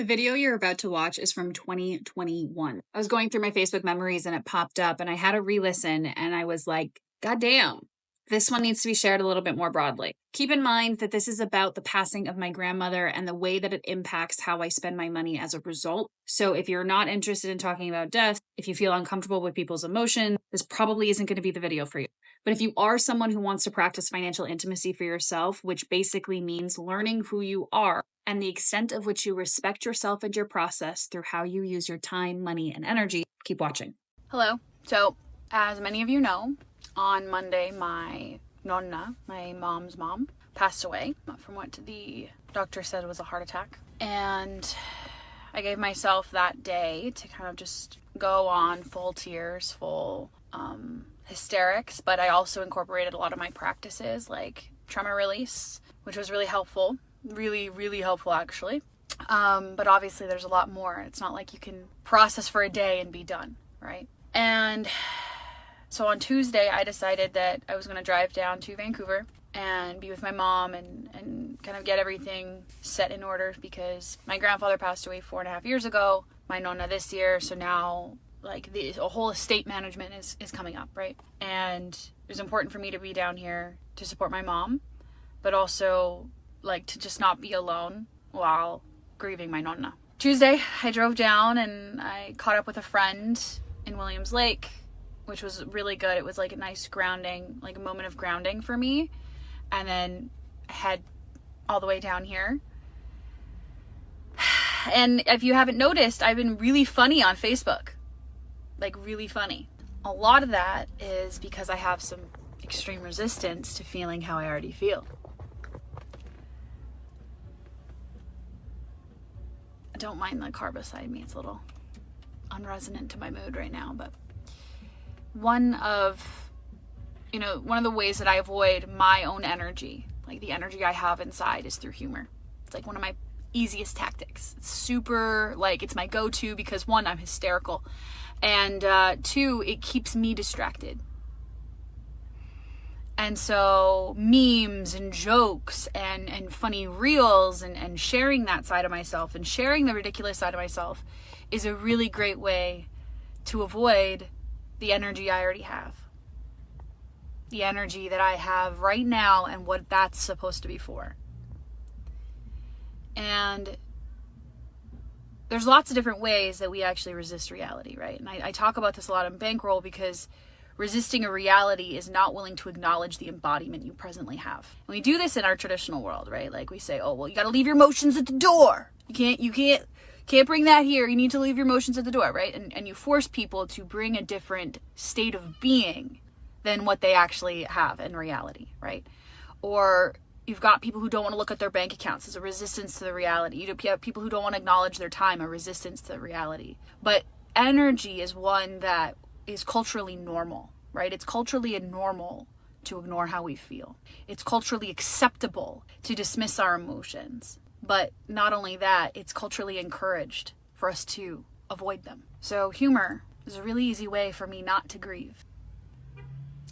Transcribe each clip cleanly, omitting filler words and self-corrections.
The video you're about to watch is from 2021. I was going through my Facebook memories and it popped up and I had to re-listen and I was like, God damn, this one needs to be shared a little bit more broadly. Keep in mind that this is about the passing of my grandmother and the way that it impacts how I spend my money as a result. So if you're not interested in talking about death, if you feel uncomfortable with people's emotion, this probably isn't going to be the video for you. But if you are someone who wants to practice financial intimacy for yourself, which basically means learning who you are and the extent of which you respect yourself and your process through how you use your time, money, and energy, keep watching. Hello. So, as many of you know, on Monday, my nonna, my mom's mom, passed away from what the doctor said was a heart attack. And I gave myself that day to kind of just go on full tears, full hysterics, but I also incorporated a lot of my practices like trauma release, which was really helpful. Really, really helpful actually. But obviously there's a lot more. It's not like you can process for a day and be done, right? And so on Tuesday, I decided that I was going to drive down to Vancouver and be with my mom and kind of get everything set in order because my grandfather passed away 4.5 years ago, my nonna this year, so now like a whole estate management is coming up, right? And it was important for me to be down here to support my mom, but also like to just not be alone while grieving my nonna. Tuesday, I drove down and I caught up with a friend in Williams Lake, which was really good. It was like a nice grounding, like a moment of grounding for me. And then head all the way down here. And if you haven't noticed, I've been really funny on Facebook. Like really funny. A lot of that is because I have some extreme resistance to feeling how I already feel. I don't mind the car beside me. It's a little unresonant to my mood right now, but one of the ways that I avoid my own energy, like the energy I have inside, is through humor. It's like one of my easiest tactics. It's super, like, it's my go-to because one, I'm hysterical, and two, it keeps me distracted. And so memes and jokes and funny reels and sharing that side of myself and sharing the ridiculous side of myself is a really great way to avoid the energy I already have. The energy that I have right now and what that's supposed to be for. And there's lots of different ways that we actually resist reality, right? And I talk about this a lot in Bankroll because resisting a reality is not willing to acknowledge the embodiment you presently have. And we do this in our traditional world, right? Like we say, oh, well, you got to leave your emotions at the door. You can't bring that here. You need to leave your emotions at the door, right? And you force people to bring a different state of being than what they actually have in reality, right? Or you've got people who don't want to look at their bank accounts as a resistance to the reality. You have people who don't want to acknowledge their time, a resistance to the reality. But energy is one that is culturally normal, right? It's culturally normal to ignore how we feel. It's culturally acceptable to dismiss our emotions. But not only that, it's culturally encouraged for us to avoid them. So humor is a really easy way for me not to grieve.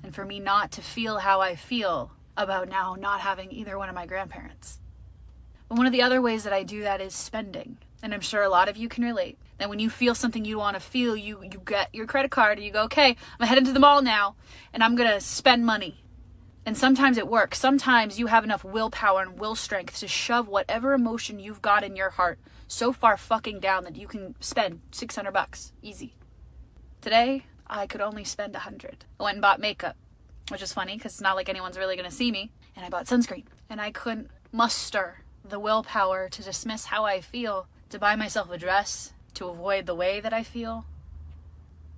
And for me not to feel how I feel about now not having either one of my grandparents. But one of the other ways that I do that is spending. And I'm sure a lot of you can relate. That when you feel something you want to feel, you get your credit card and you go, okay, I'm heading to the mall now and I'm going to spend money. And sometimes it works. Sometimes you have enough willpower and will strength to shove whatever emotion you've got in your heart so far fucking down that you can spend $600 easy. Today, I could only spend $100. I went and bought makeup, which is funny because it's not like anyone's really going to see me. And I bought sunscreen. And I couldn't muster the willpower to dismiss how I feel, to buy myself a dress, to avoid the way that I feel,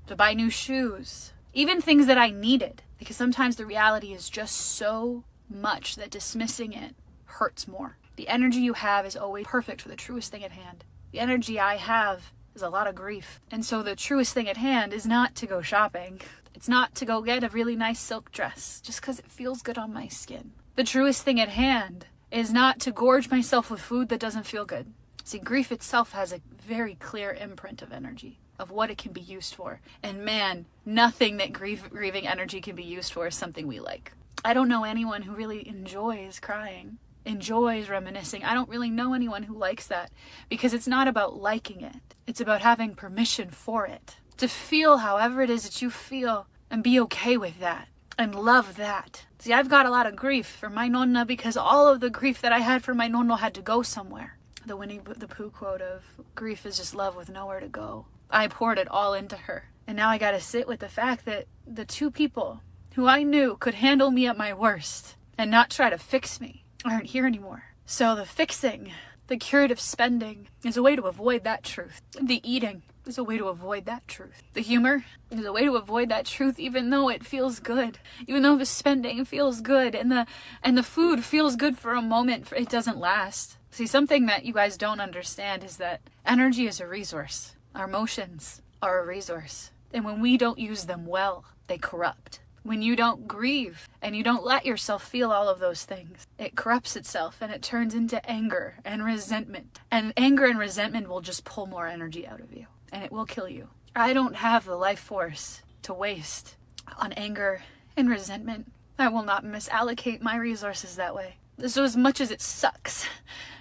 to buy new shoes, even things that I needed. Because sometimes the reality is just so much that dismissing it hurts more. The energy you have is always perfect for the truest thing at hand. The energy I have is a lot of grief. And so the truest thing at hand is not to go shopping. It's not to go get a really nice silk dress just because it feels good on my skin. The truest thing at hand is not to gorge myself with food that doesn't feel good. See, grief itself has a very clear imprint of energy, of what it can be used for. And man, nothing that grieving energy can be used for is something we like. I don't know anyone who really enjoys crying. enjoys reminiscing. I don't really know anyone who likes that, because it's not about liking it. It's about having permission for it. To feel however it is that you feel and be okay with that and love that. See, I've got a lot of grief for my nonna because all of the grief that I had for my nonna had to go somewhere. The Winnie the Pooh quote of grief is just love with nowhere to go. I poured it all into her. And now I gotta sit with the fact that the two people who I knew could handle me at my worst and not try to fix me aren't here anymore. So the fixing, the curative spending is a way to avoid that truth. The eating is a way to avoid that truth. The humor is a way to avoid that truth, even though it feels good. Even though the spending feels good and the food feels good for a moment, it doesn't last. See, something that you guys don't understand is that energy is a resource. Our emotions are a resource. And when we don't use them well, they corrupt. When you don't grieve and you don't let yourself feel all of those things, it corrupts itself and it turns into anger and resentment. And anger and resentment will just pull more energy out of you and it will kill you. I don't have the life force to waste on anger and resentment. I will not misallocate my resources that way. So as much as it sucks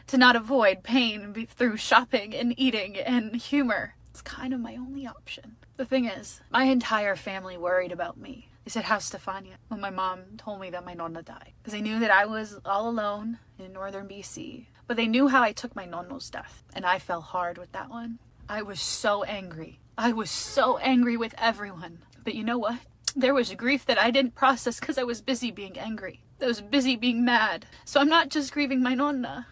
to not avoid pain through shopping and eating and humor, it's kind of my only option. The thing is, my entire family worried about me. They said, "How's Stefania?" when my mom told me that my nonna died. Because they knew that I was all alone in northern BC. But they knew how I took my nonno's death. And I fell hard with that one. I was so angry. I was so angry with everyone. But you know what? There was grief that I didn't process because I was busy being angry. I was busy being mad. So I'm not just grieving my nonna.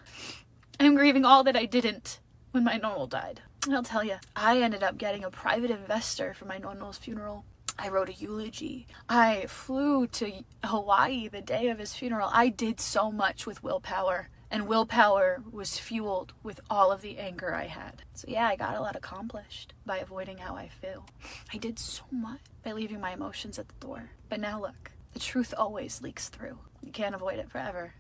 I'm grieving all that I didn't when my nonna died. And I'll tell you, I ended up getting a private investor for my nonno's funeral. I wrote a eulogy. I flew to Hawaii the day of his funeral. I did so much with willpower. And willpower was fueled with all of the anger I had. So yeah, I got a lot accomplished by avoiding how I feel. I did so much by leaving my emotions at the door. But now look, the truth always leaks through. You can't avoid it forever.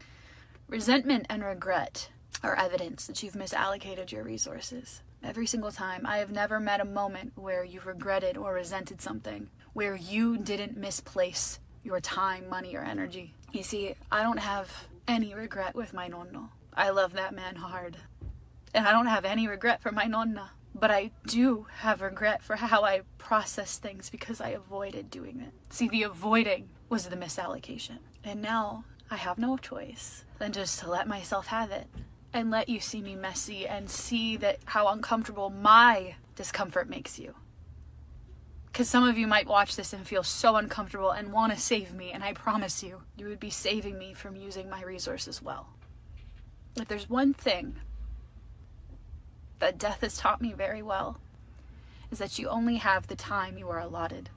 Resentment and regret are evidence that you've misallocated your resources. Every single time. I have never met a moment where you've regretted or resented something, where you didn't misplace your time, money, or energy. You see, I don't have any regret with my nonno. I love that man hard. And I don't have any regret for my nonna. But I do have regret for how I processed things because I avoided doing it. See, the avoiding was the misallocation. And now I have no choice than just to let myself have it. And let you see me messy and see that how uncomfortable my discomfort makes you. Because some of you might watch this and feel so uncomfortable and want to save me, and I promise you, you would be saving me from using my resources well. If there's one thing that death has taught me very well, is that you only have the time you are allotted.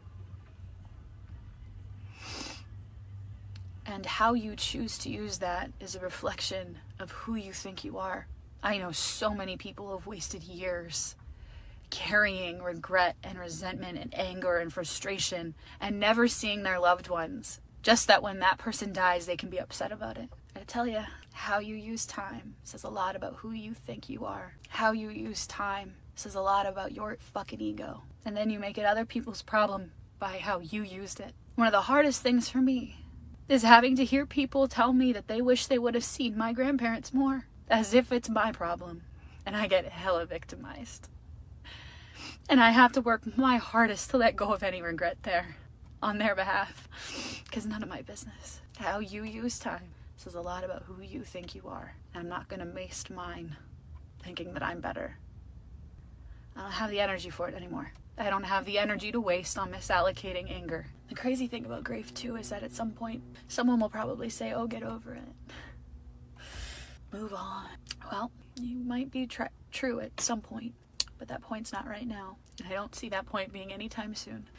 And how you choose to use that is a reflection of who you think you are. I know so many people who have wasted years carrying regret and resentment and anger and frustration and never seeing their loved ones. Just that when that person dies, they can be upset about it. I tell you, how you use time says a lot about who you think you are. How you use time says a lot about your fucking ego. And then you make it other people's problem by how you used it. One of the hardest things for me is having to hear people tell me that they wish they would have seen my grandparents more, as if it's my problem, and I get hella victimized. And I have to work my hardest to let go of any regret there on their behalf, because none of my business. How you use time says a lot about who you think you are, and I'm not going to waste mine thinking that I'm better. I don't have the energy for it anymore. I don't have the energy to waste on misallocating anger. The crazy thing about grief too is that at some point, someone will probably say, "Oh, get over it. Move on." Well, you might be true at some point, but that point's not right now. And I don't see that point being anytime soon.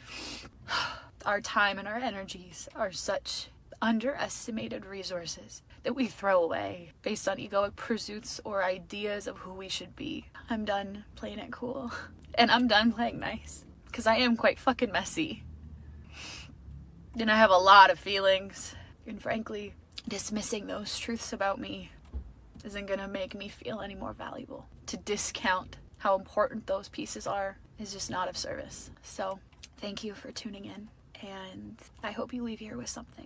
Our time and our energies are such underestimated resources that we throw away based on egoic pursuits or ideas of who we should be. I'm done playing it cool. And I'm done playing nice. Because I am quite fucking messy. And I have a lot of feelings. And frankly, dismissing those truths about me isn't gonna make me feel any more valuable. To discount how important those pieces are is just not of service. So, thank you for tuning in. And I hope you leave here with something.